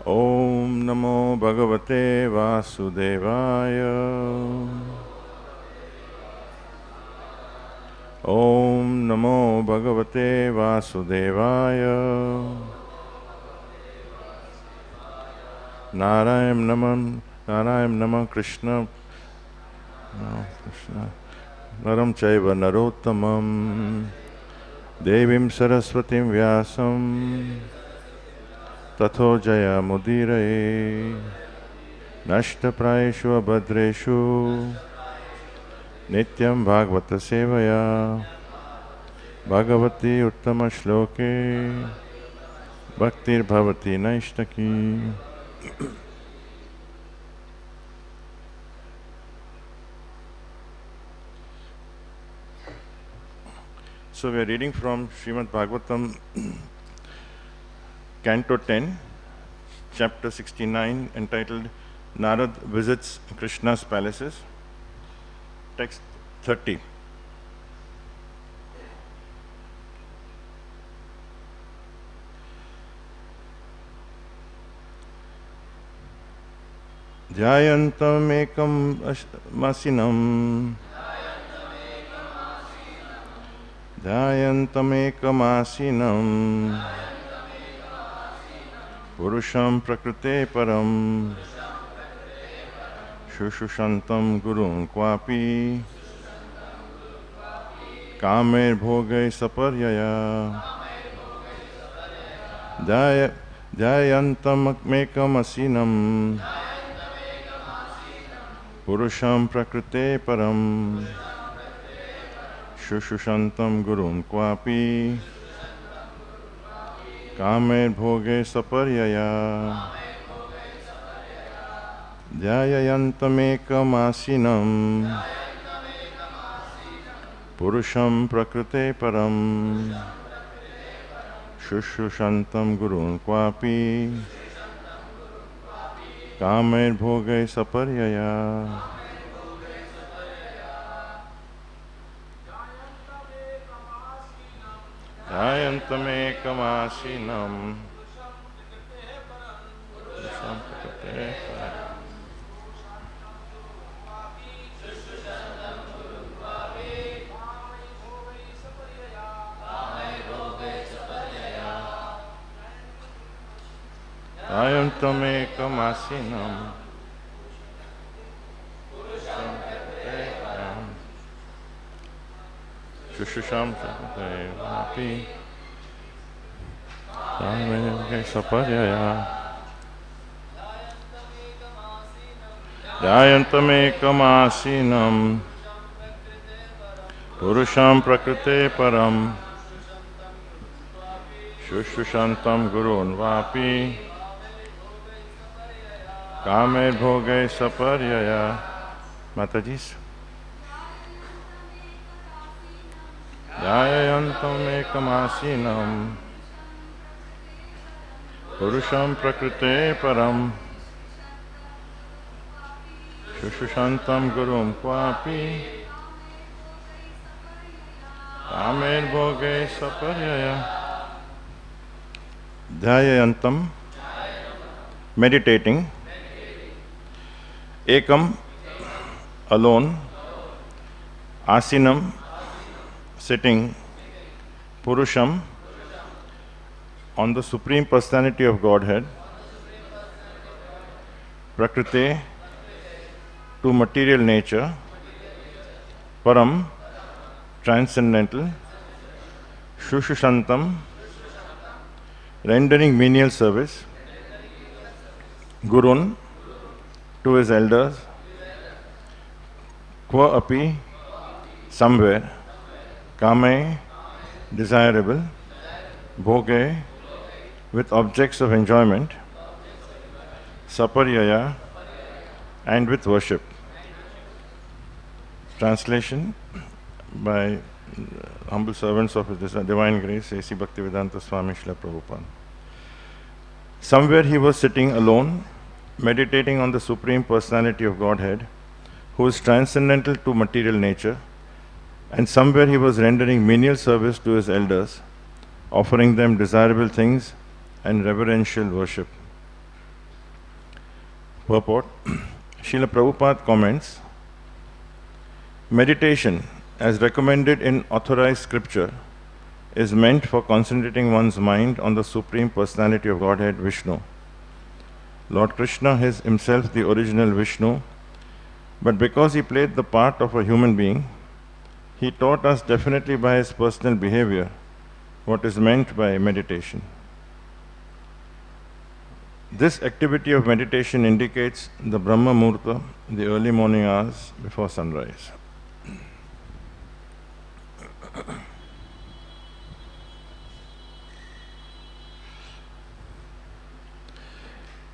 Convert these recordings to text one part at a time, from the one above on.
Om Namo Bhagavate Vasudevaya. Om Namo Bhagavate Vasudevaya. Narayam Namah Krishna. Krishna. Naram Chaiva Narottamam. Devim Saraswatim Vyasam. Tato Jaya Mudiraye. Nashta Praeshu Abhadreshu. Nityam Bhagavata Sevaya. Bhagavati Uttama Shloke. Bhaktir Bhavati Naishtaki. So we are reading from Srimad Bhagavatam, Canto 10, Chapter 69, entitled Narad Visits Krishna's Palaces, Text 30. Dhyayantam ekam masinam. Dhyayantam ekam asinam. Purusham prakrite param. Shushushantam gurun kwapi. Kamer bhogai saparyaya. Dhyayantam ekam asinam. Purusham prakrite param. Shushushantam gurun kwapi. Kamer bhoge saparyaya. Dhyayantam ekam asinam. Purusham prakrite param. Shushushantam gurun kwapi. Kamer bhoge saparyaya. Dhyayantam ekam asinam. Purusham prakrite param. Dhyayantam ekam asinam. Purusham prakrite param. Shushushantam prakrite param. Kamer bhoge saparyaya. Dhyayantam ekam asinam. Purusham prakrite param. Shushushantam gurun vapi. Kamer bhoge saparyaya. Matajis. Dhyayantam ekam asinam. Purusham prakrite param. Shushushantam gurun kwapi. Kamer bhoge saparyaya. Dhyayantam, meditating. Ekam, alone. Asinam, sitting. Purusham, on the Supreme Personality of Godhead. Prakrite, to material nature. Param, transcendental. Shushushantam, rendering menial service. Gurun, to his elders. Kva api, somewhere. Kame, desirable. Bhoge, with objects of enjoyment. Saparyaya, and with worship. Translation by humble servants of His Divine Grace, A.C. Bhaktivedanta Swami Srila Prabhupada. Somewhere he was sitting alone, meditating on the Supreme Personality of Godhead, who is transcendental to material nature, and somewhere he was rendering menial service to his elders, offering them desirable things and reverential worship. Purport. Srila Prabhupada comments, meditation, as recommended in authorized scripture, is meant for concentrating one's mind on the Supreme Personality of Godhead, Vishnu. Lord Krishna is himself the original Vishnu, but because he played the part of a human being, he taught us definitely by his personal behavior what is meant by meditation. This activity of meditation indicates the Brahma Muhurta, the early morning hours before sunrise.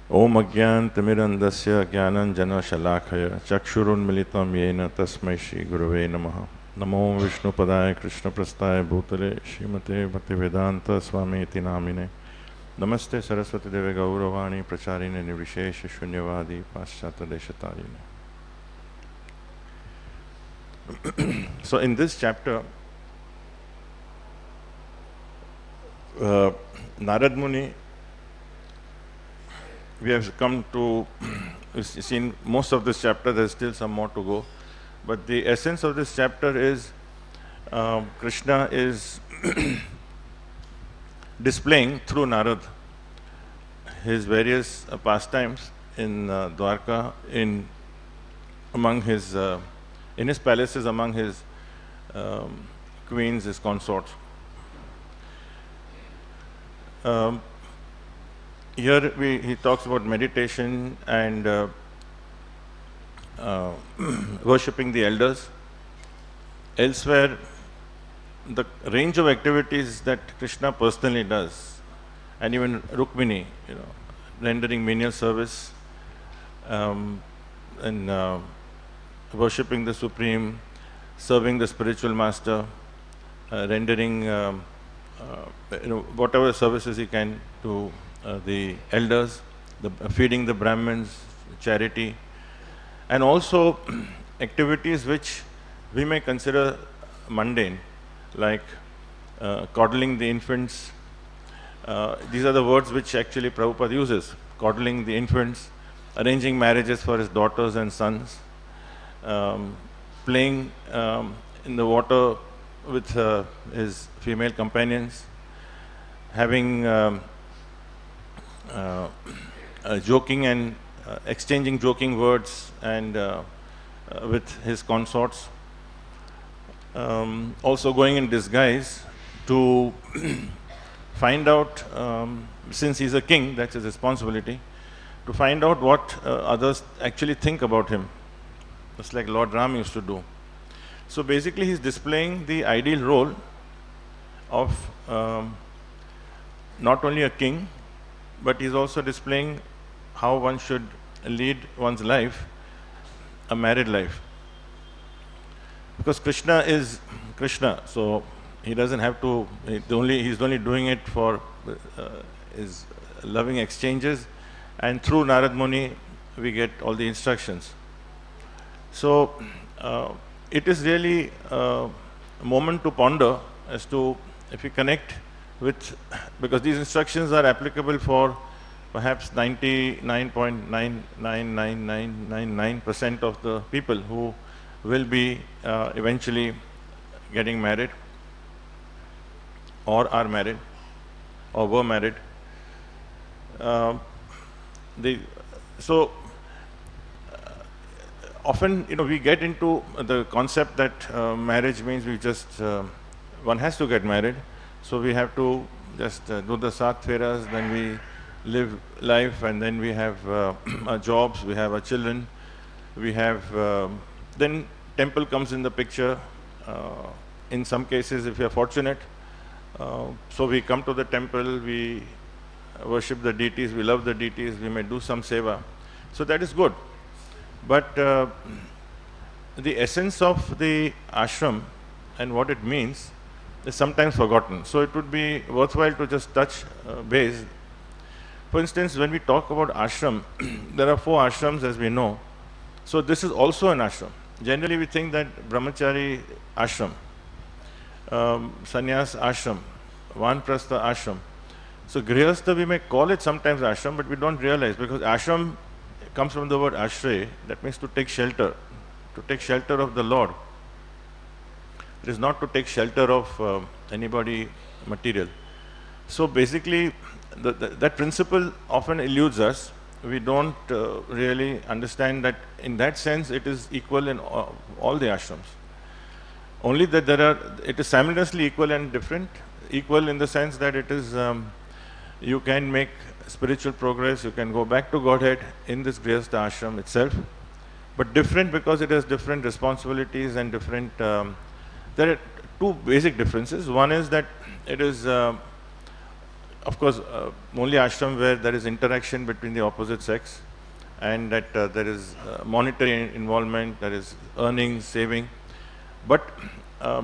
Om Ajnanatimirandasya Jnananjana Shalakaya Chakshurunmilitam Yena Tasmai Shri Gurave Namaha. Namo Vishnu Padaya Krishna Prastaya Bhutale Srimate Bhaktivedanta Swami Iti Namine. Namaste Saraswati Deve Gauravani Pracharine Nirvishesha Shunyavadi Paschata Deshatarine. So in this chapter, Narad Muni, we have come to, we've seen most of this chapter, there's still some more to go. But the essence of this chapter is Krishna is displaying through Narad his various pastimes in Dwarka, in his palaces, among his queens, his consorts. Here he talks about meditation and worshipping the elders. Elsewhere, the range of activities that Krishna personally does, and even Rukmini, rendering menial service, and worshipping the Supreme, serving the spiritual master, rendering whatever services he can to the elders, feeding the Brahmins, charity, and also activities which we may consider mundane, like coddling the infants. These are the words which actually Prabhupada uses: coddling the infants, arranging marriages for his daughters and sons, playing in the water with his female companions, having joking and exchanging joking words and with his consorts. Also going in disguise to find out, since he's a king, that's his responsibility, to find out what others actually think about him, just like Lord Ram used to do. So basically he's displaying the ideal role of not only a king, but he's also displaying how one should lead one's life, a married life. Because Krishna is Krishna, so he doesn't have to, he's only doing it for his loving exchanges, and through Narad Muni we get all the instructions. So it is really a moment to ponder as to, if we connect with, because these instructions are applicable for perhaps 99.99999% of the people who will be eventually getting married, or are married, or were married. Often, we get into the concept that marriage means one has to get married, so we have to just do the Saat Feras, then we live life, and then we have our jobs, we have our children, we have, then temple comes in the picture. In some cases, if we are fortunate, so we come to the temple, we worship the deities, we love the deities, we may do some seva. So that is good. But the essence of the ashram and what it means is sometimes forgotten. So it would be worthwhile to just touch base. For instance, when we talk about ashram, there are 4 ashrams, as we know. So this is also an ashram. Generally we think that brahmachari ashram, sannyas ashram, vanprastha ashram. So grihastha, we may call it sometimes ashram, but we don't realize, because ashram comes from the word ashray, that means to take shelter of the Lord. It is not to take shelter of anybody material. So basically, that principle often eludes us. We don't really understand that in that sense it is equal in all the ashrams. Only that it is simultaneously equal and different. Equal in the sense that it is, you can make spiritual progress, you can go back to Godhead in this Grihastha ashram itself, but different because it has different responsibilities and different, there are two basic differences. One is that it is, of course, only ashram where there is interaction between the opposite sex, and that there is monetary involvement, there is earning, saving. But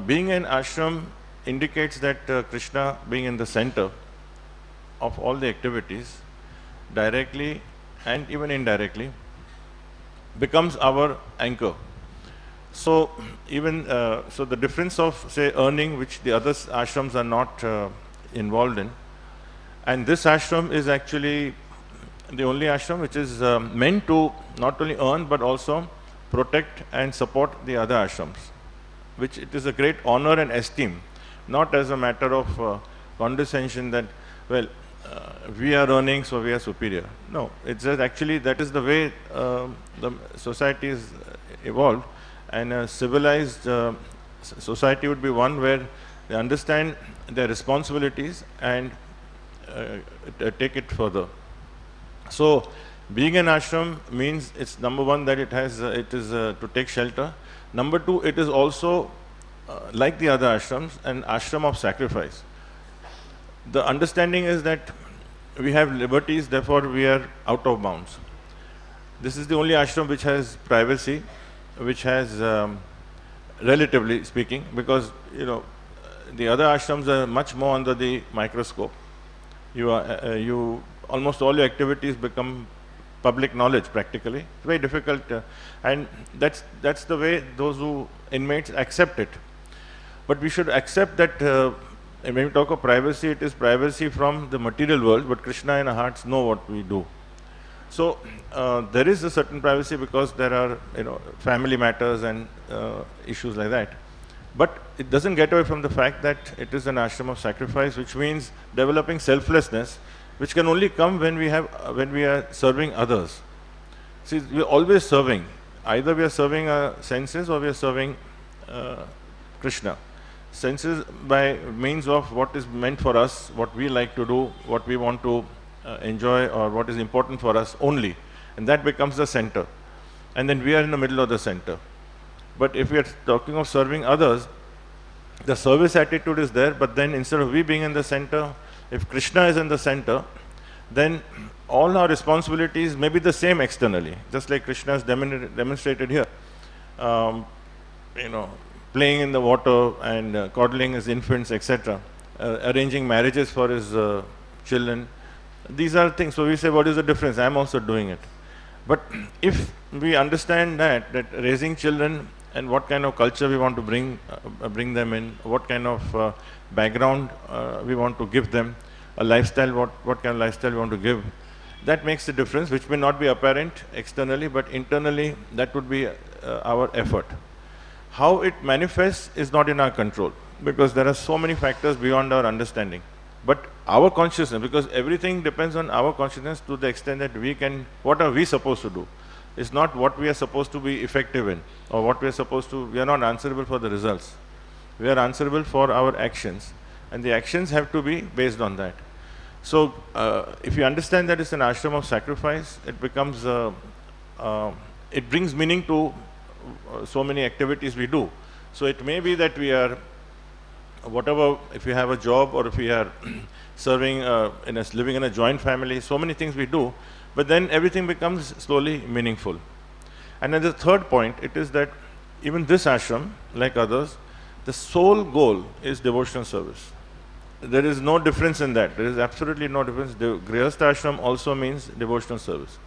being an ashram indicates that Krishna being in the center of all the activities, directly and even indirectly, becomes our anchor. So even so, the difference of, say, earning, which the other ashrams are not involved in, and this ashram is actually the only ashram which is meant to not only earn but also protect and support the other ashrams, which it is a great honor and esteem, not as a matter of condescension that, well, we are earning, so we are superior. No, it's just actually that is the way the society is evolved, and a civilized society would be one where they understand their responsibilities and take it further. So, being an ashram means it's number one that it has it is to take shelter. Number two, it is also like the other ashrams, an ashram of sacrifice. The understanding is that we have liberties, therefore we are out of bounds. This is the only ashram which has privacy, which has, relatively speaking, because the other ashrams are much more under the microscope. Almost all your activities become public knowledge practically. It's very difficult, and that's the way those inmates accept it. But we should accept that when we talk of privacy, it is privacy from the material world, but Krishna in our hearts know what we do. So there is a certain privacy because there are family matters and issues like that. But it doesn't get away from the fact that it is an ashram of sacrifice, which means developing selflessness, which can only come when we are serving others. See, we are always serving. Either we are serving our senses or we are serving Krishna. Senses by means of what is meant for us, what we like to do, what we want to enjoy, or what is important for us only. And that becomes the center. And then we are in the middle of the center. But if we are talking of serving others, the service attitude is there, but then instead of we being in the center, if Krishna is in the center, then all our responsibilities may be the same externally, just like Krishna has demonstrated here. Playing in the water and coddling his infants, etc., arranging marriages for his children. These are things. So we say, what is the difference? I am also doing it. But if we understand that raising children and what kind of culture we want to bring them in, what kind of background we want to give them, a lifestyle, what kind of lifestyle we want to give, that makes a difference, which may not be apparent externally, but internally that would be our effort. How it manifests is not in our control, because there are so many factors beyond our understanding. But our consciousness, because everything depends on our consciousness to the extent that we can, what are we supposed to do? It's not what we are supposed to be effective in, or what we are supposed to, we are not answerable for the results. We are answerable for our actions, and the actions have to be based on that. So, if you understand that it's an ashram of sacrifice, it becomes, it brings meaning to so many activities we do. So it may be that we are, whatever, if we have a job or if we are serving, living in a joint family, so many things we do, but then everything becomes slowly meaningful. And then the third point, it is that even this ashram, like others, the sole goal is devotional service. There is no difference in that. There is absolutely no difference. The Grihastha ashram also means devotional service.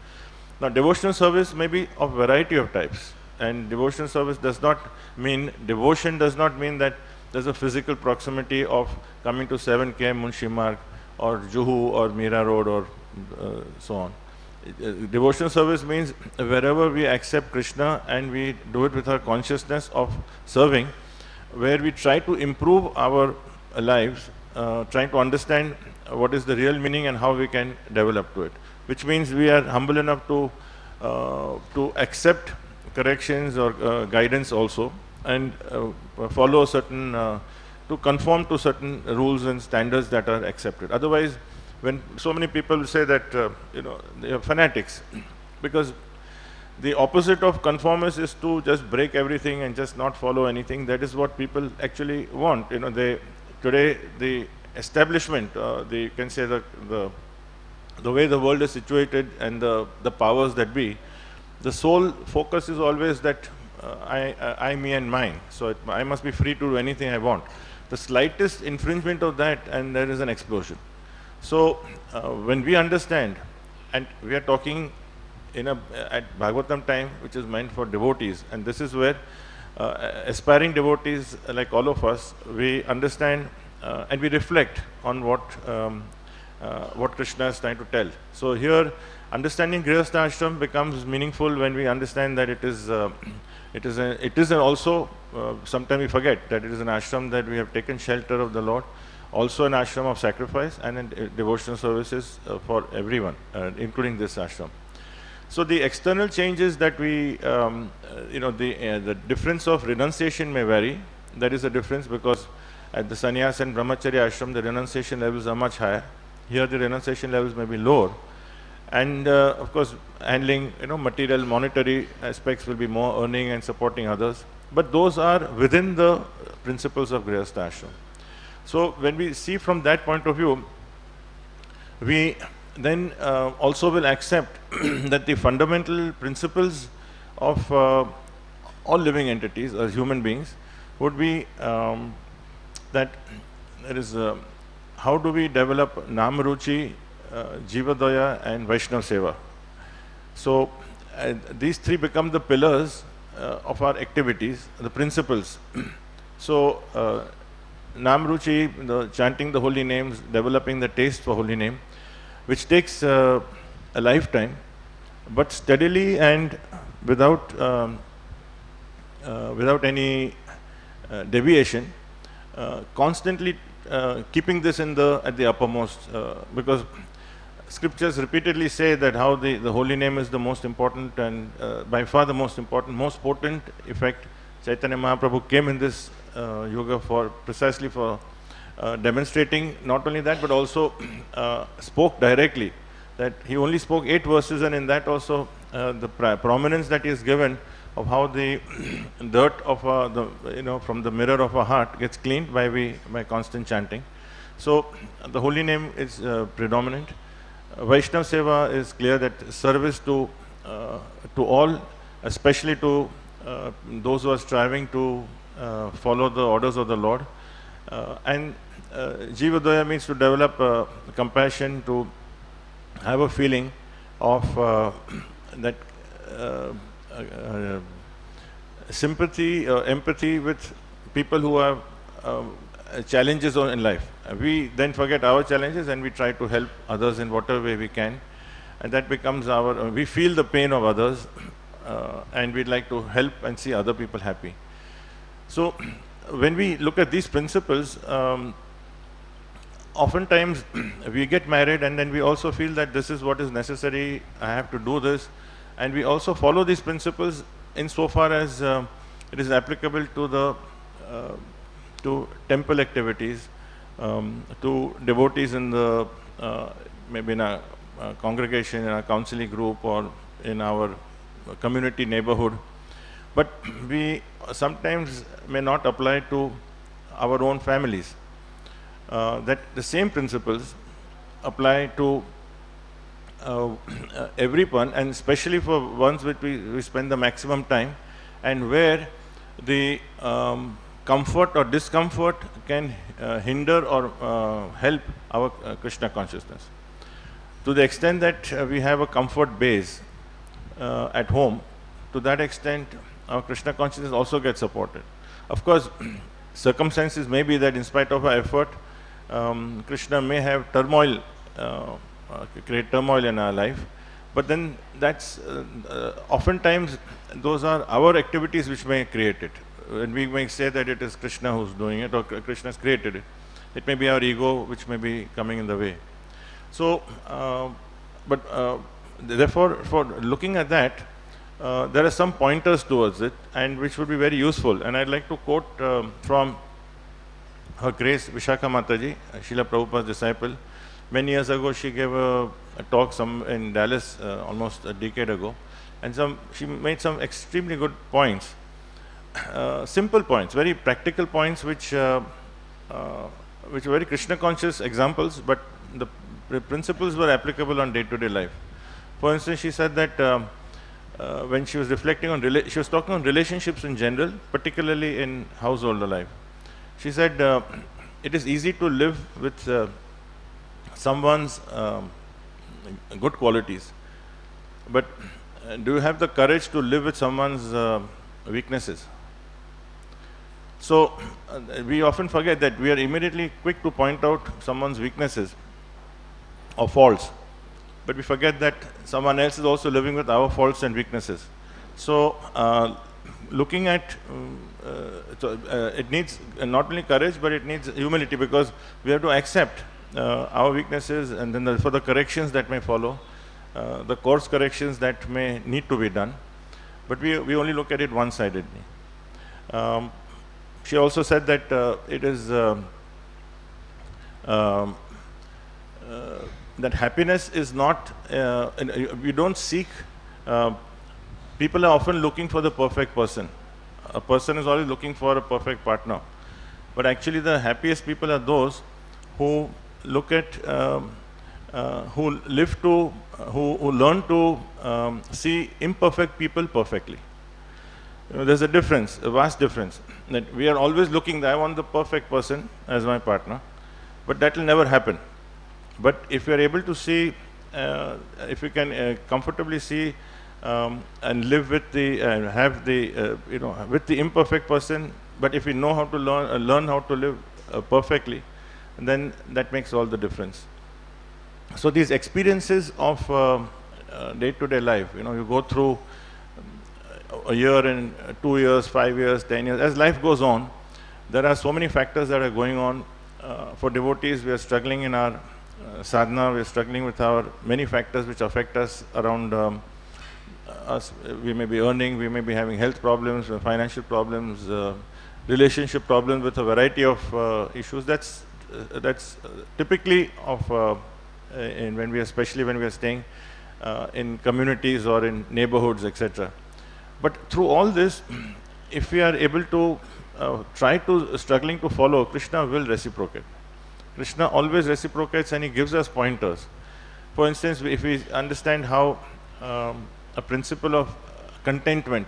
Now, devotional service may be of variety of types. And devotional service does not mean, devotion does not mean that there's a physical proximity of coming to 7 km Munshi Marg or Juhu or Mira Road or so on. Devotional service means wherever we accept Krishna and we do it with our consciousness of serving, where we try to improve our lives, trying to understand what is the real meaning and how we can develop to it. Which means we are humble enough to accept corrections or guidance also, and follow certain, to conform to certain rules and standards that are accepted. Otherwise, when so many people say that, they are fanatics, because the opposite of conformist is to just break everything and just not follow anything. That is what people actually want. Today the establishment, you can say the way the world is situated and the powers that be, the sole focus is always that I, me and mine. So I must be free to do anything I want. The slightest infringement of that and there is an explosion. So when we understand, and we are talking at Bhagavatam time, which is meant for devotees, and this is where aspiring devotees like all of us, we understand and we reflect on what Krishna is trying to tell. So here, understanding Grihastha Ashram becomes meaningful when we understand that it is also, sometimes we forget that it is an ashram that we have taken shelter of the Lord, also an ashram of sacrifice and devotional services for everyone, including this ashram. So the external changes that we, the difference of renunciation may vary. That is a difference because at the sannyas and brahmacharya ashram, the renunciation levels are much higher. Here the renunciation levels may be lower. And of course, handling material, monetary aspects will be more, earning and supporting others. But those are within the principles of Grihastha Ashram. So when we see from that point of view, we then also will accept that the fundamental principles of all living entities as human beings would be that there is how do we develop Namaruchi, Jivadaya and Vaishnava Seva. So these three become the pillars of our activities, the principles. So Namruchi, chanting the holy names, developing the taste for holy name, which takes a lifetime, but steadily and without any deviation, constantly keeping this at the uppermost, because scriptures repeatedly say that how the holy name is the most important and by far the most important, most potent effect. Chaitanya Mahaprabhu came in this yoga precisely for demonstrating not only that, but also spoke directly. That he only spoke 8 verses, and in that also the prominence that is given of how the dirt of from the mirror of our heart gets cleaned by constant chanting. So the holy name is predominant. Vaishnava Seva is clear, that service to all, especially to those who are striving to follow the orders of the Lord. And Jivadaya means to develop compassion, to have a feeling of that sympathy or empathy with people who have challenges in life. We then forget our challenges and we try to help others in whatever way we can. And that becomes we feel the pain of others and we'd like to help and see other people happy. So when we look at these principles, oftentimes we get married and then we also feel that this is what is necessary, I have to do this. And we also follow these principles insofar as it is applicable to to temple activities, to devotees in the maybe in a congregation, in a counseling group, or in our community neighborhood. But we sometimes may not apply to our own families. That the same principles apply to everyone, and especially for ones which we spend the maximum time, and where the comfort or discomfort can hinder or help our Krishna consciousness. To the extent that we have a comfort base at home, to that extent our Krishna consciousness also gets supported. Of course, circumstances may be that in spite of our effort, Krishna may have turmoil, create turmoil in our life, But then that's oftentimes those are our activities which may create it. And we may say that it is Krishna who's doing it, or Krishna has created it. It may be our ego which may be coming in the way. So, therefore, for looking at that, there are some pointers towards it, and which would be very useful. And I'd like to quote from Her Grace Vishakha Mataji, Srila Prabhupada's disciple. Many years ago, she gave a talk in Dallas, almost a decade ago, and she made some extremely good points, simple points, very practical points, which are very Krishna-conscious examples, but the principles were applicable on day-to-day life. For instance, she said that when she was reflecting on, she was talking on relationships in general, particularly in household life. She said, it is easy to live with someone's good qualities, but do you have the courage to live with someone's weaknesses? So we often forget that we are immediately quick to point out someone's weaknesses or faults, but we forget that someone else is also living with our faults and weaknesses. So looking at it needs not only courage, but it needs humility, because we have to accept our weaknesses, and then for the corrections that may follow, the course corrections that may need to be done. But we only look at it one-sidedly. She also said that it is that happiness is not, we don't seek, people are often looking for the perfect person. A person is always looking for a perfect partner. But actually the happiest people are those who look at, who learn to see imperfect people perfectly. There's a difference, a vast difference, that we are always looking, I want the perfect person as my partner, but that will never happen. But if we are able to see, if we can comfortably see and live with the, have the, with the imperfect person, but if we know how to learn how to live perfectly, then that makes all the difference. So these experiences of day-to-day life, you go through a year and 2 years, 5 years, 10 years, as life goes on, there are so many factors that are going on. For devotees, we are struggling in our sadhana, we are struggling with our many factors which affect us around us. We may be earning, we may be having health problems, financial problems, relationship problems, with a variety of issues. That's typically of especially when we are staying in communities or in neighborhoods, etc. But through all this, if we are able to struggling to follow, Krishna will reciprocate. Krishna always reciprocates, and he gives us pointers. For instance, if we understand how a principle of contentment,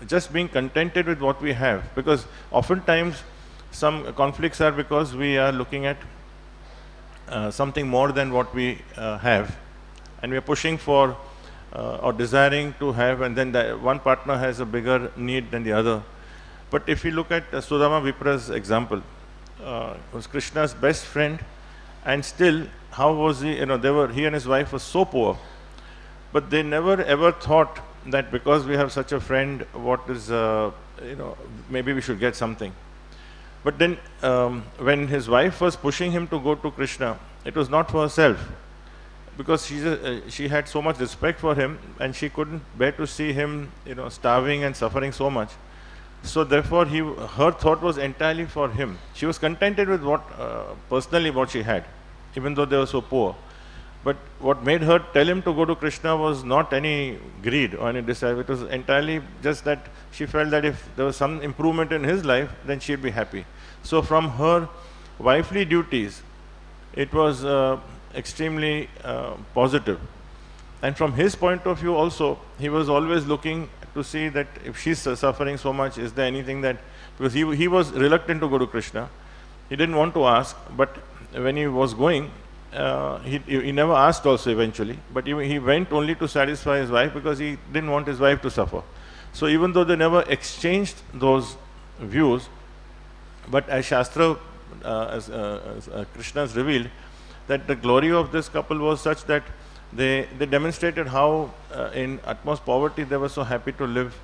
just being contented with what we have, because oftentimes some conflicts are because we are looking at something more than what we have, and we are pushing for or desiring to have, and then one partner has a bigger need than the other. But if we look at Sudama Vipra's example, was Krishna's best friend, and still, how was he? He and his wife were so poor, but they never ever thought that because we have such a friend, what is, maybe we should get something. But then, when his wife was pushing him to go to Krishna, it was not for herself, because she had so much respect for him, and she couldn't bear to see him, starving and suffering so much. So therefore, her thought was entirely for him. She was contented with personally what she had, even though they were so poor. But what made her tell him to go to Krishna was not any greed or any desire. It was entirely just that she felt that if there was some improvement in his life, then she'd be happy. So from her wifely duties, it was extremely positive. And from his point of view also, he was always looking to see that if she's suffering so much, is there anything that, because he was reluctant to go to Krishna. He didn't want to ask, but when he was going, he never asked also eventually, but he went only to satisfy his wife, because he didn't want his wife to suffer. So even though they never exchanged those views, but as Shastra, as Krishna has revealed, that the glory of this couple was such that they demonstrated how in utmost poverty they were so happy to live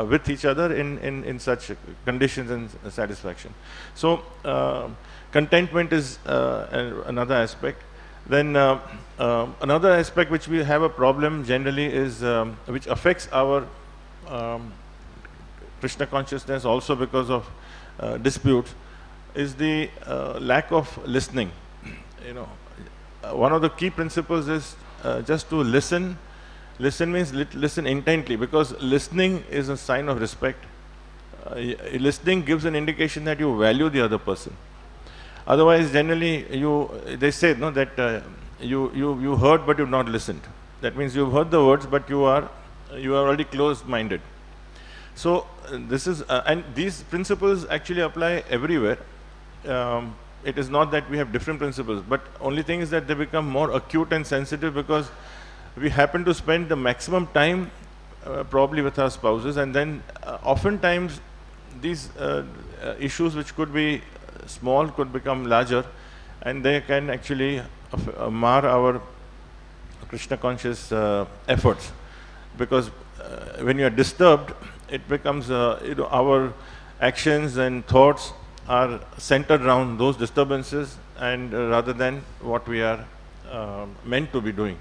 with each other in such conditions and satisfaction. So contentment is another aspect. Then another aspect which we have a problem generally is which affects our Krishna consciousness also because of disputes, is the lack of listening. You know, one of the key principles is just to listen. Listen means listen intently, because listening is a sign of respect. Listening gives an indication that you value the other person. Otherwise, generally, they say no, that you heard but you've not listened. That means you've heard the words, but you are already closed-minded. So this is and these principles actually apply everywhere. It is not that we have different principles, but only thing is that they become more acute and sensitive because we happen to spend the maximum time probably with our spouses, and then oftentimes these issues which could be small could become larger, and they can actually mar our Krishna conscious efforts, because when you are disturbed, it becomes our actions and thoughts are centered around those disturbances, and rather than what we are meant to be doing.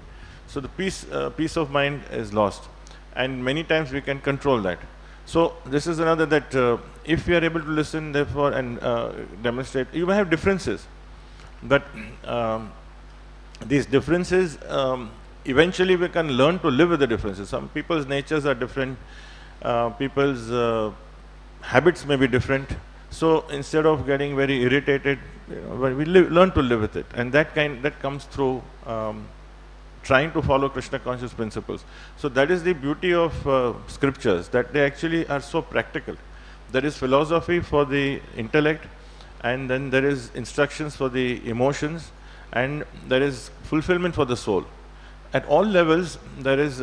So the peace of mind is lost, and many times we can control that. So this is another, that if we are able to listen, therefore, and demonstrate, you may have differences, but these differences, eventually we can learn to live with the differences. Some people's natures are different, people's habits may be different. So instead of getting very irritated, we learn to live with it, and that comes through trying to follow Krishna conscious principles. So that is the beauty of scriptures, that they actually are so practical. There is philosophy for the intellect, and then there is instructions for the emotions, and there is fulfillment for the soul. At all levels, there is,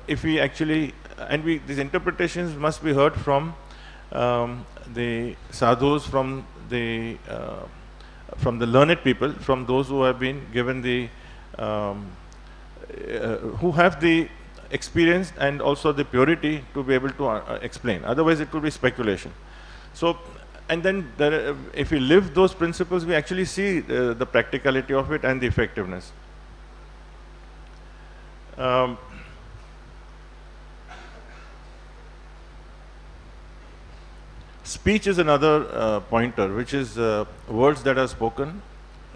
if we actually, and these interpretations must be heard from the sadhus, from the learned people, from those who have been given the who have the experience and also the purity to be able to explain. Otherwise, it could be speculation. So, and then if we live those principles, we actually see the practicality of it and the effectiveness. Speech is another pointer, which is words that are spoken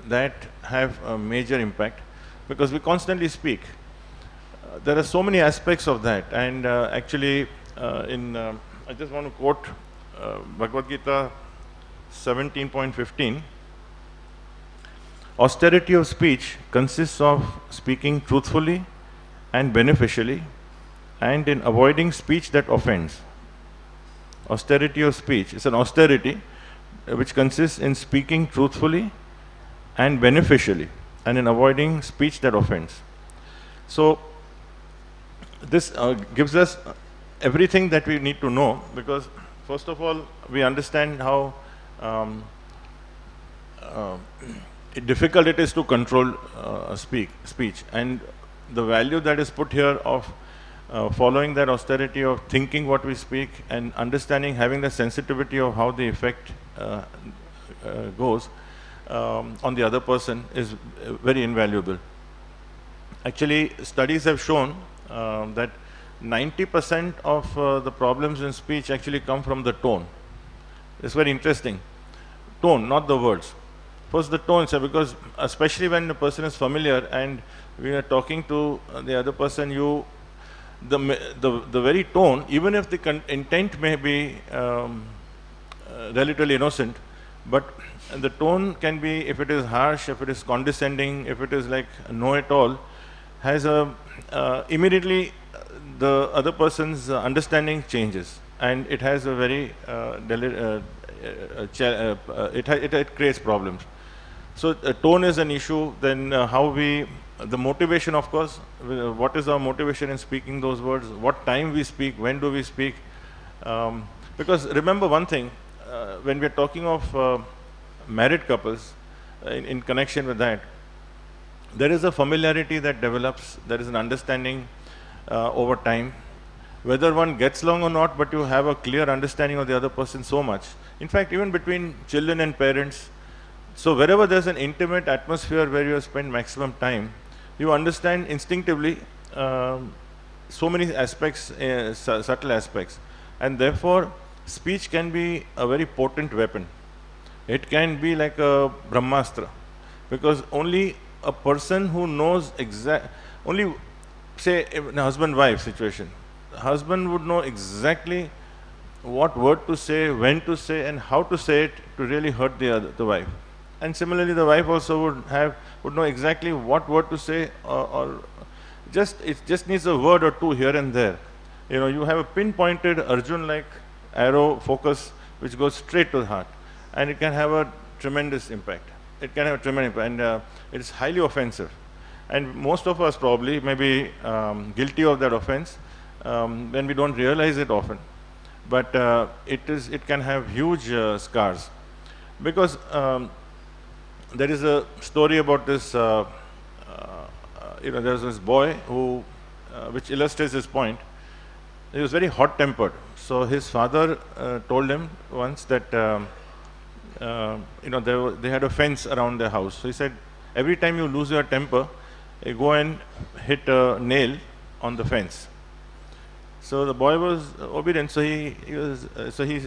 that have a major impact, because we constantly speak. There are so many aspects of that, and actually I just want to quote Bhagavad Gita 17.15. Austerity of speech consists of speaking truthfully and beneficially, and in avoiding speech that offends. Austerity of speech is an austerity which consists in speaking truthfully and beneficially, and in avoiding speech that offends. So this gives us everything that we need to know, because first of all, we understand how difficult it is to control speech, and the value that is put here of following that austerity of thinking what we speak, and understanding, having the sensitivity of how the effect goes on the other person, is very invaluable. Actually, studies have shown that 90% of the problems in speech actually come from the tone. It's very interesting. Tone, not the words. First the tone, sir, because especially when the person is familiar and we are talking to the other person, the very tone, even if the intent may be relatively innocent, but the tone can be, if it is harsh, if it is condescending, if it is like know-it-all, has immediately the other person's understanding changes, and it has a very it creates problems. So tone is an issue. Then the motivation, of course, what is our motivation in speaking those words, what time we speak, when do we speak, because remember one thing, when we are talking of married couples, in connection with that, there is a familiarity that develops, there is an understanding over time. Whether one gets along or not, but you have a clear understanding of the other person so much. In fact, even between children and parents, so wherever there's an intimate atmosphere where you spend maximum time, you understand instinctively so many aspects, subtle aspects. And therefore, speech can be a very potent weapon. It can be like a Brahmastra, because only a person who knows only say in a husband-wife situation, the husband would know exactly what word to say, when to say, and how to say it to really hurt the wife. And similarly, the wife also would know exactly what word to say, or it just needs a word or two here and there. You know, you have a pinpointed Arjun-like arrow focus which goes straight to the heart, and it can have a tremendous impact. It can have a tremendous impact, and it is highly offensive. And most of us probably may be guilty of that offense when we don't realize it often. But it can have huge scars, because there is a story about this. There's this boy who, which illustrates this point. He was very hot-tempered. So his father told him once that they had a fence around their house. So he said, every time you lose your temper, you go and hit a nail on the fence. So the boy was obedient. So he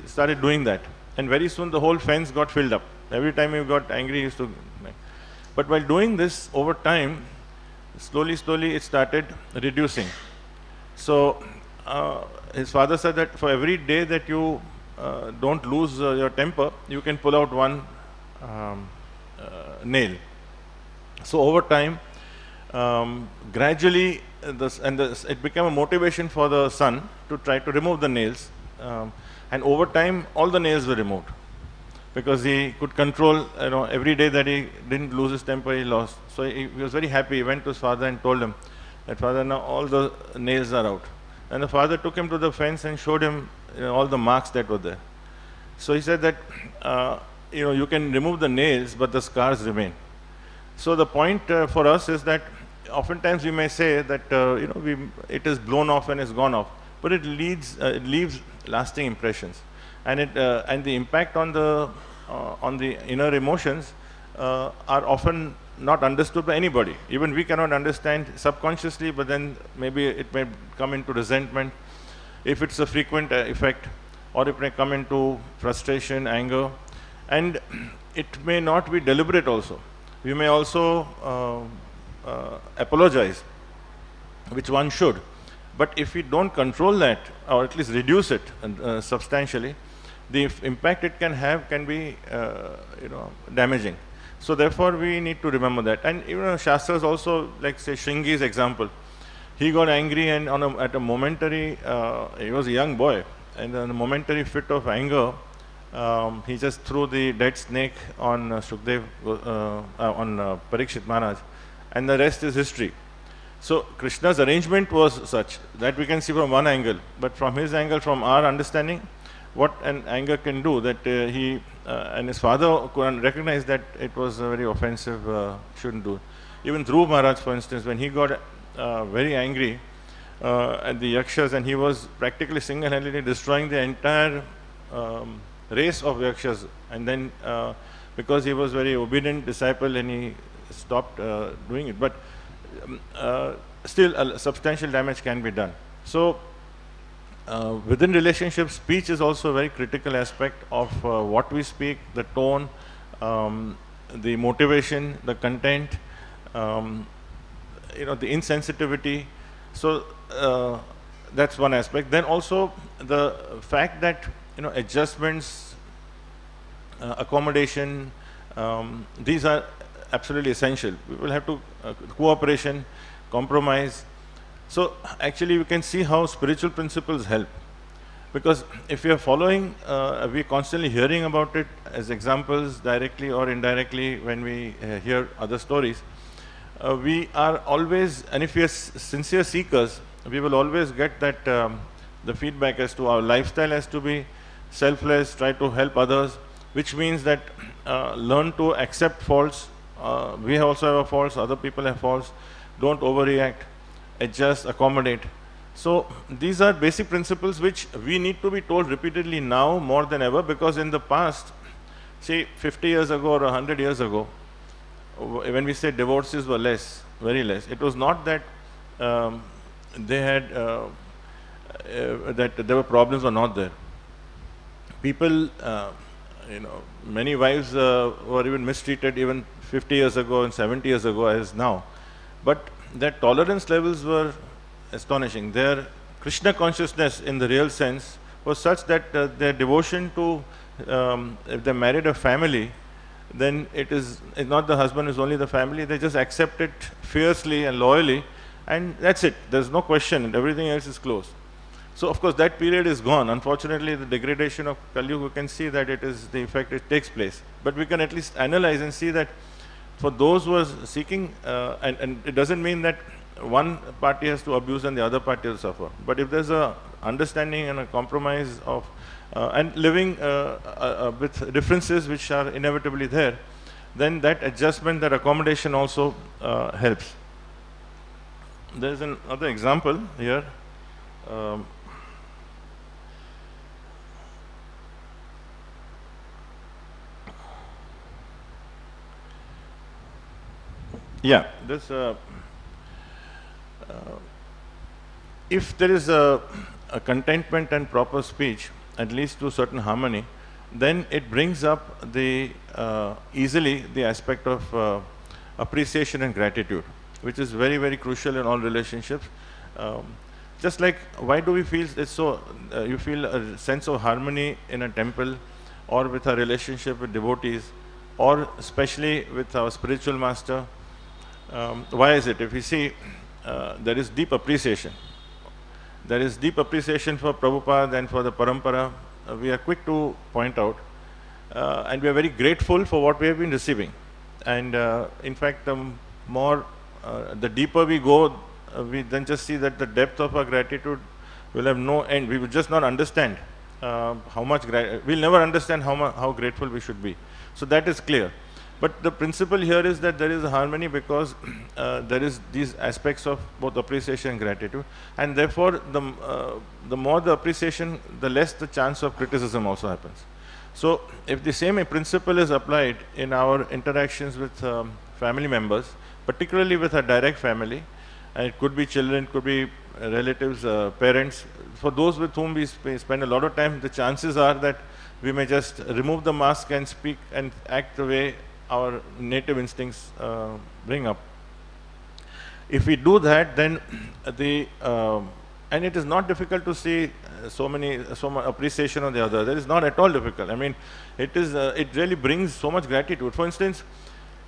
started doing that, and very soon the whole fence got filled up. Every time he got angry, he used to. But while doing this, over time, slowly it started reducing. So his father said that for every day that you don't lose your temper, you can pull out one nail. So over time, gradually, it became a motivation for the son to try to remove the nails. And over time, all the nails were removed, because he could control, every day that he didn't lose his temper, he lost. So he was very happy. He went to his father and told him that, "Father, now all the nails are out." And the father took him to the fence and showed him all the marks that were there. So he said that, you can remove the nails, but the scars remain. So the point for us is that oftentimes we may say that, it is blown off and is gone off, but it leaves lasting impressions. And and the impact on the inner emotions are often not understood by anybody. Even we cannot understand subconsciously, but then maybe it may come into resentment if it's a frequent effect, or it may come into frustration, anger, and it may not be deliberate also. We may also apologize, which one should. But if we don't control that, or at least reduce it substantially, the impact it can have can be damaging. So therefore we need to remember that. And Shastras also, like say Shringi's example, he got angry, and at a momentary, he was a young boy, and in a momentary fit of anger, he just threw the dead snake on Shukdev, on Parikshit Maharaj, and the rest is history. So Krishna's arrangement was such that we can see from one angle, but from his angle, from our understanding, what an anger can do, that he and his father could recognize that it was very offensive, shouldn't do. Even Dhruv Maharaj, for instance, when he got very angry at the Yakshas, and he was practically single-handedly destroying the entire race of Yakshas, and then because he was very obedient disciple, and he stopped doing it. But still, substantial damage can be done. So within relationships, speech is also a very critical aspect of what we speak, the tone, the motivation, the content, the insensitivity. So that's one aspect. Then also the fact that adjustments, accommodation, these are absolutely essential. We will have to cooperation, compromise. So actually we can see how spiritual principles help, because if we are following, we are constantly hearing about it as examples, directly or indirectly, when we hear other stories. We are always, and if we are sincere seekers, we will always get that the feedback as to our lifestyle has to be selfless, try to help others, which means that learn to accept faults, we also have our faults, other people have faults. Don't overreact, adjust, accommodate. So these are basic principles which we need to be told repeatedly now more than ever, because in the past, say 50 years ago or 100 years ago, when we say divorces were less, very less, it was not that they had that there were problems or not there. People, many wives were even mistreated even 50 years ago and 70 years ago as now. But their tolerance levels were astonishing. Their Krishna consciousness in the real sense was such that their devotion to, if they married a family, then it's not the husband, it's only the family. They just accept it fiercely and loyally, and that's it. There's no question, everything else is closed. So of course that period is gone. Unfortunately, the degradation of Kali Yuga, we can see that it is the effect, it takes place. But we can at least analyze and see that for those who are seeking, and it doesn't mean that one party has to abuse and the other party will suffer. But if there's a understanding and a compromise of, and living with differences which are inevitably there, then that adjustment, that accommodation also helps. There's another example here. Yeah, this if there is a contentment and proper speech, at least to certain harmony, then it brings up the easily the aspect of appreciation and gratitude, which is very, very crucial in all relationships. Just like, why do we feel it's so, you feel a sense of harmony in a temple, or with a relationship with devotees, or especially with our spiritual master? Why is it? If you see, there is deep appreciation. There is deep appreciation for Prabhupada and for the Parampara. We are quick to point out, and we are very grateful for what we have been receiving. And in fact, the deeper we go, we then just see that the depth of our gratitude will have no end. We will just not understand how much we'll never understand how grateful we should be. So that is clear. But the principle here is that there is a harmony because there is these aspects of both appreciation and gratitude, and therefore the more the appreciation, the less the chance of criticism also happens. So if the same principle is applied in our interactions with family members, particularly with our direct family, and it could be children, it could be relatives, parents, for those with whom we spend a lot of time, the chances are that we may just remove the mask and speak and act the way our native instincts bring up. If we do that, then and it is not difficult to see so much appreciation on the other. That is not at all difficult. I mean, it really brings so much gratitude. For instance,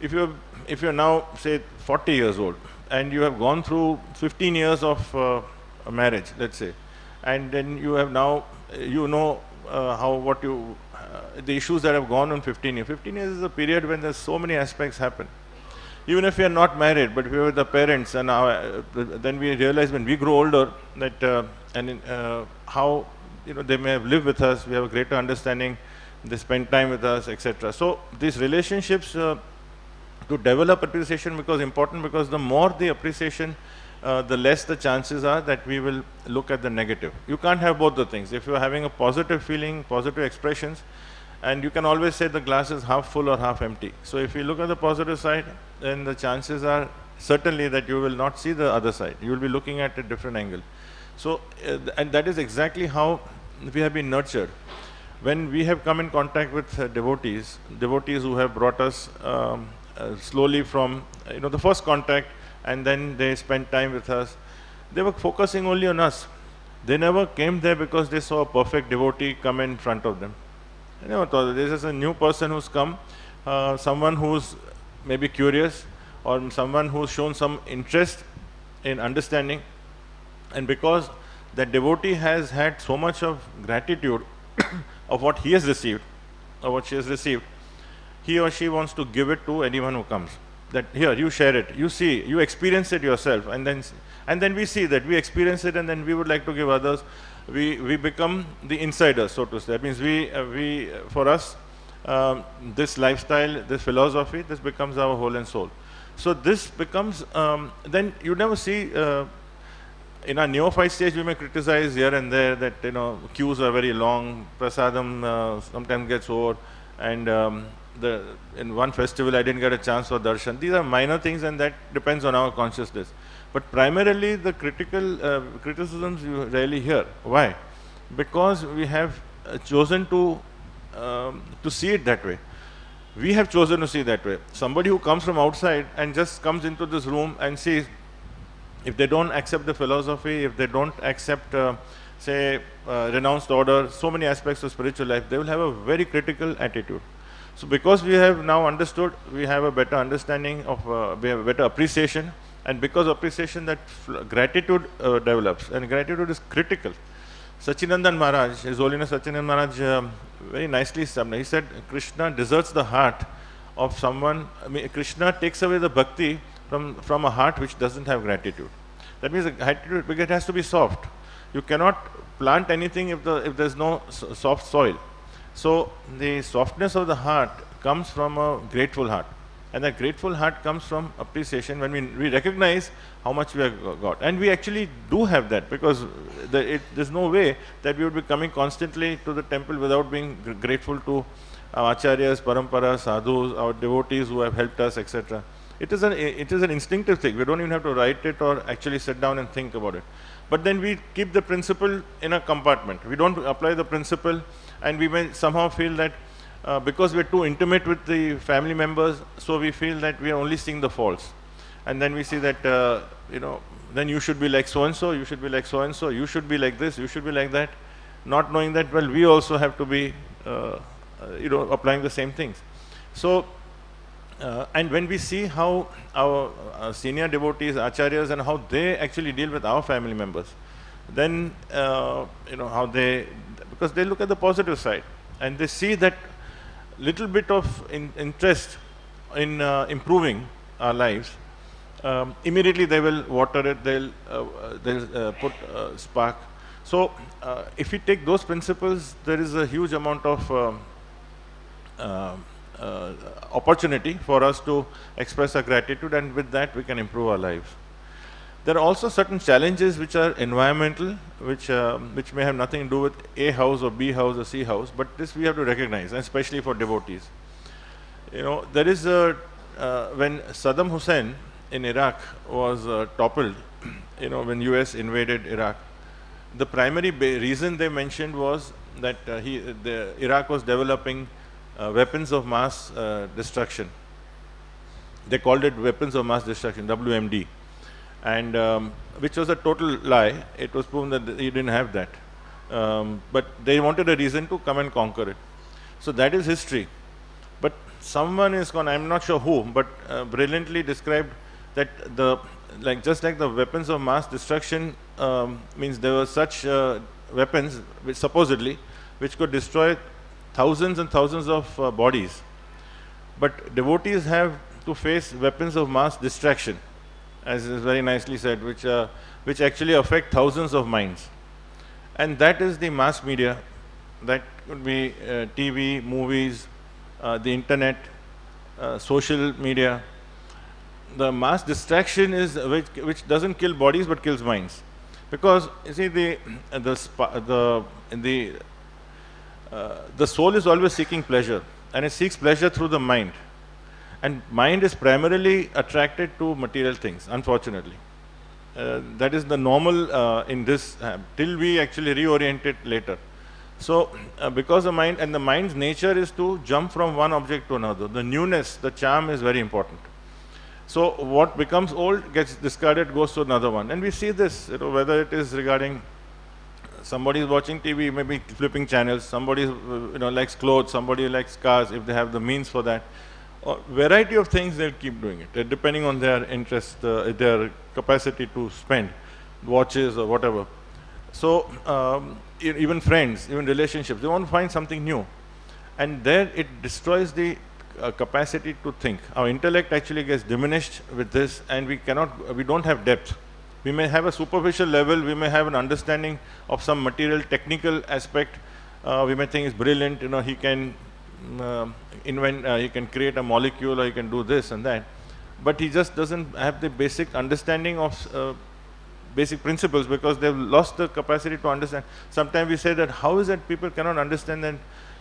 if you're now, say, 40 years old, and you have gone through 15 years of a marriage, let's say, and then you have now, the issues that have gone on 15 years. 15 years is a period when there's so many aspects happen. Even if we are not married, but if we are with the parents, and then we realize when we grow older that how they may have lived with us, we have a greater understanding, they spend time with us, etc. So these relationships to develop appreciation becomes important, because the more the appreciation, the less the chances are that we will look at the negative. You can't have both the things. If you are having a positive feeling, positive expressions, and you can always say the glass is half full or half empty. So if you look at the positive side, then the chances are certainly that you will not see the other side. You will be looking at a different angle. So, and that is exactly how we have been nurtured. When we have come in contact with devotees who have brought us slowly from the first contact, and then they spent time with us, they were focusing only on us. They never came there because they saw a perfect devotee come in front of them. I never thought this is a new person who's come, someone who's maybe curious, or someone who's shown some interest in understanding. And because that devotee has had so much of gratitude of what he has received, or what she has received, he or she wants to give it to anyone who comes. That here, you share it, you see, you experience it yourself, and then we see that we experience it, and then we would like to give others. We become the insiders, so to say. That means for us, this lifestyle, this philosophy, this becomes our whole and soul. So this becomes, then you never see, in our neophyte stage we may criticize here and there that, you know, queues are very long, prasadam sometimes gets over, and in one festival I didn't get a chance for darshan. These are minor things, and that depends on our consciousness. But primarily the criticisms you rarely hear. Why? Because we have chosen to see it that way. We have chosen to see that way. Somebody who comes from outside and just comes into this room and sees, if they don't accept the philosophy, if they don't accept, say, renounced order, so many aspects of spiritual life, they will have a very critical attitude. So because we have now understood, we have a better understanding of, we have a better appreciation, and because of appreciation, that gratitude develops, and gratitude is critical. Sachinandan Maharaj, His Holiness Sachinandan Maharaj, very nicely summed. He said, Krishna deserts the heart of someone. I mean, Krishna takes away the bhakti from a heart which doesn't have gratitude. That means it has to be soft. You cannot plant anything if there's no soft soil. So the softness of the heart comes from a grateful heart. And that grateful heart comes from appreciation, when we recognize how much we have got. And we actually do have that, because there's no way that we would be coming constantly to the temple without being grateful to our acharyas, parampara, sadhus, our devotees who have helped us, etc. It is an instinctive thing. We don't even have to write it or actually sit down and think about it. But then we keep the principle in a compartment. We don't apply the principle, and we may somehow feel that because we're too intimate with the family members, so we feel that we are only seeing the faults. And then we see that, you know, then you should be like so-and-so, you should be like so-and-so, you should be like this, you should be like that, not knowing that, well, we also have to be, you know, applying the same things. So, and when we see how our senior devotees, acharyas, and how they actually deal with our family members, then, you know, how because they look at the positive side, and they see that little bit of interest in improving our lives, immediately they will water it, they'll put spark. So if we take those principles, there is a huge amount of opportunity for us to express our gratitude, and with that we can improve our lives. There are also certain challenges which are environmental, which may have nothing to do with A house or B house or C house, but this we have to recognize, especially for devotees. You know, there is when Saddam Hussein in Iraq was toppled, you know, when US invaded Iraq, the primary reason they mentioned was that Iraq was developing weapons of mass destruction. They called it weapons of mass destruction, WMD. And which was a total lie. It was proven that he didn't have that. But they wanted a reason to come and conquer it. So that is history. But someone is gone, I'm not sure who, but brilliantly described that just like the weapons of mass destruction means there were such weapons, which supposedly, which could destroy thousands and thousands of bodies. But devotees have to face weapons of mass distraction, as is very nicely said, which actually affect thousands of minds. And that is the mass media. That could be TV, movies, the internet, social media. The mass distraction is which doesn't kill bodies but kills minds. Because you see, the soul is always seeking pleasure, and it seeks pleasure through the mind. And mind is primarily attracted to material things, unfortunately. That is the normal in this, till we actually reorient it later. So, because the mind's nature is to jump from one object to another. The newness, the charm is very important. So, what becomes old gets discarded, goes to another one. And we see this, you know, whether it is regarding somebody is watching TV, maybe flipping channels, somebody likes clothes, somebody likes cars, if they have the means for that. Or variety of things, they'll keep doing it, depending on their interest, their capacity to spend, watches or whatever. So, even friends, even relationships, they want to find something new. And there it destroys the capacity to think. Our intellect actually gets diminished with this, and we don't have depth. We may have a superficial level, we may have an understanding of some material, technical aspect. We may think it's brilliant, he can invent, he can create a molecule, or he can do this and that, but he just doesn't have the basic understanding of basic principles, because they've lost the capacity to understand. Sometimes we say that how is it people cannot understand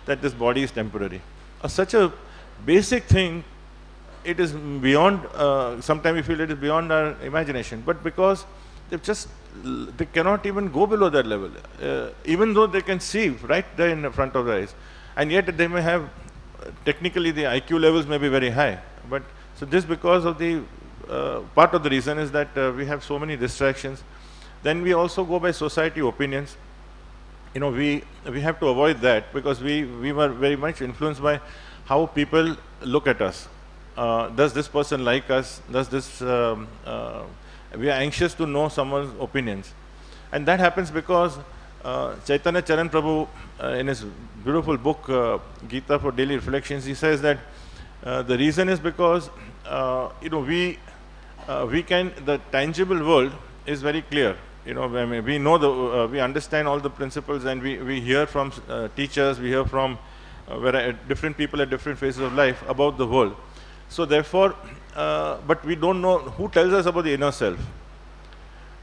that this body is temporary? Such a basic thing, it is beyond, sometimes we feel it is beyond our imagination, but because they cannot even go below that level, even though they can see right there in front of their eyes, and yet they may have, technically the IQ levels may be very high, but so this because of the part of the reason is that we have so many distractions. Then we also go by society opinions. You know, we have to avoid that, because we were very much influenced by how people look at us. Does this person like us? Does this we are anxious to know someone's opinions, and that happens because Chaitanya Charan Prabhu, in his beautiful book Gita for Daily Reflections, he says that the reason is because you know, we can, the tangible world is very clear. You know, I mean, we know we understand all the principles, and we hear from teachers, we hear from different people at different phases of life about the world. So therefore, but we don't know who tells us about the inner self.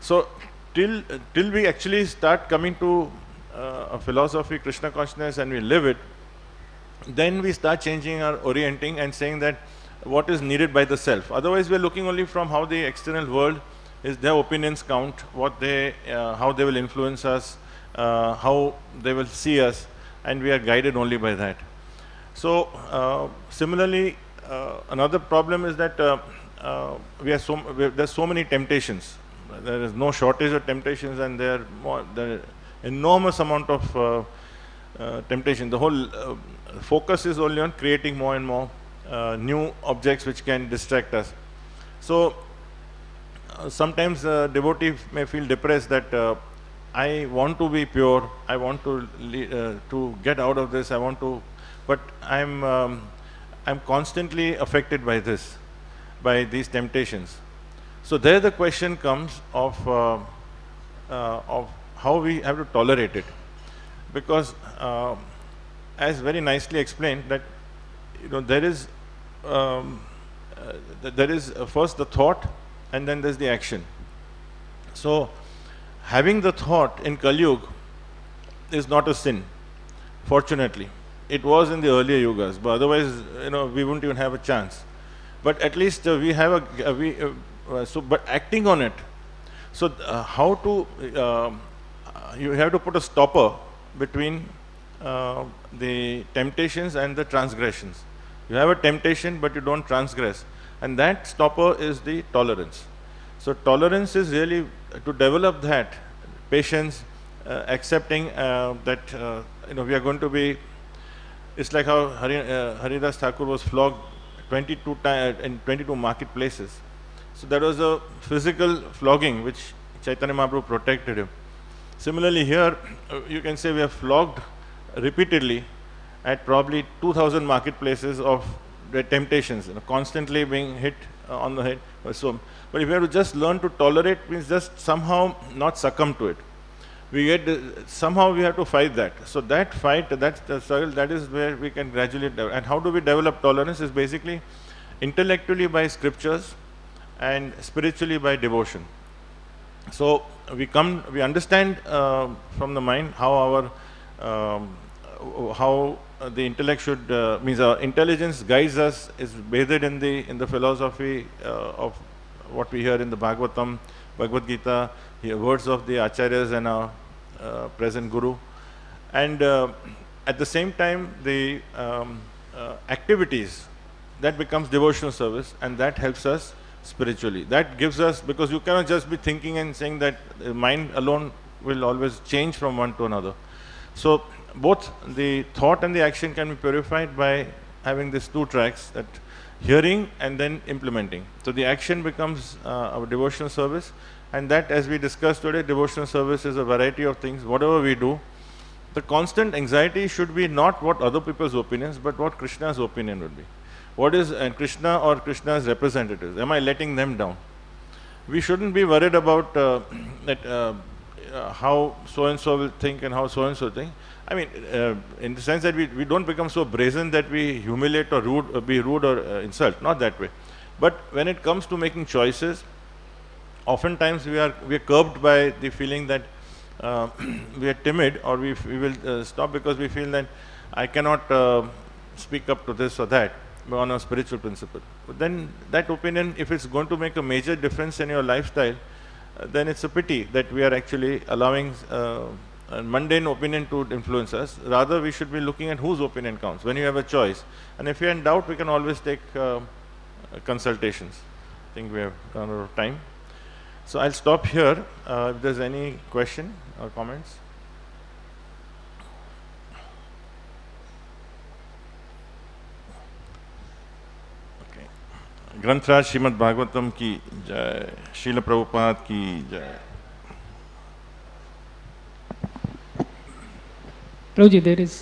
So till we actually start coming to a philosophy, Krishna consciousness, and we live it, then we start changing our orienting and saying that what is needed by the self. Otherwise, we are looking only from how the external world is, their opinions count, what they, how they will influence us, how they will see us, and we are guided only by that. So similarly, another problem is that there's so many temptations. There is no shortage of temptations, and there are enormous amount of temptation. The whole focus is only on creating more and more new objects which can distract us. So sometimes devotee may feel depressed that I want to be pure, I want to get out of this, I want to, but I'm constantly affected by this, by these temptations. So there the question comes of how we have to tolerate it, because as very nicely explained, that you know, there is first the thought, and then there's the action. So having the thought in Kali Yuga is not a sin, fortunately. It was in the earlier yugas, but otherwise, you know, we wouldn't even have a chance. But at least we have but acting on it. So how to, you have to put a stopper between the temptations and the transgressions. You have a temptation, but you don't transgress, and that stopper is the tolerance. So tolerance is really to develop that patience, accepting that you know, we are going to be. It's like how Haridas Thakur was flogged 22 times in 22 marketplaces. So that was a physical flogging which Chaitanya Mahaprabhu protected him. Similarly here, you can say we are flogged repeatedly at probably 2000 marketplaces of the temptations, you know, constantly being hit on the head. So, but if we have to just learn to tolerate, means just somehow not succumb to it. We get, somehow we have to fight that. So that fight, that's the struggle, that is where we can gradually develop. And how do we develop tolerance is basically intellectually by scriptures and spiritually by devotion. So we understand from the mind how how the intellect should, means our intelligence guides us, is bathed in the philosophy of what we hear in the Bhagavatam, Bhagavad Gita, the words of the Acharyas and our present Guru. And at the same time, the activities, that becomes devotional service, and that helps us spiritually. That gives us, because you cannot just be thinking and saying that the mind alone will always change from one to another. So both the thought and the action can be purified by having these two tracks, that hearing and then implementing. So the action becomes our devotional service, and that, as we discussed today, devotional service is a variety of things. Whatever we do, the constant anxiety should be not what other people's opinions, but what Krishna's opinion would be. What is Krishna or Krishna's representatives? Am I letting them down? We shouldn't be worried about that. how so-and-so will think and how so-and-so think. I mean, in the sense that we don't become so brazen that we humiliate or be rude or insult, not that way. But when it comes to making choices, oftentimes we are curbed by the feeling that we are timid, or we will stop because we feel that I cannot speak up to this or that on a spiritual principle. But then that opinion, if it's going to make a major difference in your lifestyle, then it's a pity that we are actually allowing a mundane opinion to influence us. Rather, we should be looking at whose opinion counts when you have a choice. And if you're in doubt, we can always take consultations. I think we have run out of time. So I'll stop here. If there's any question or comments. Okay. ग्रंथराज Shrimad Bhagavatam की जय, श्रील प्रभुपाद की जय. Prabhuji, there is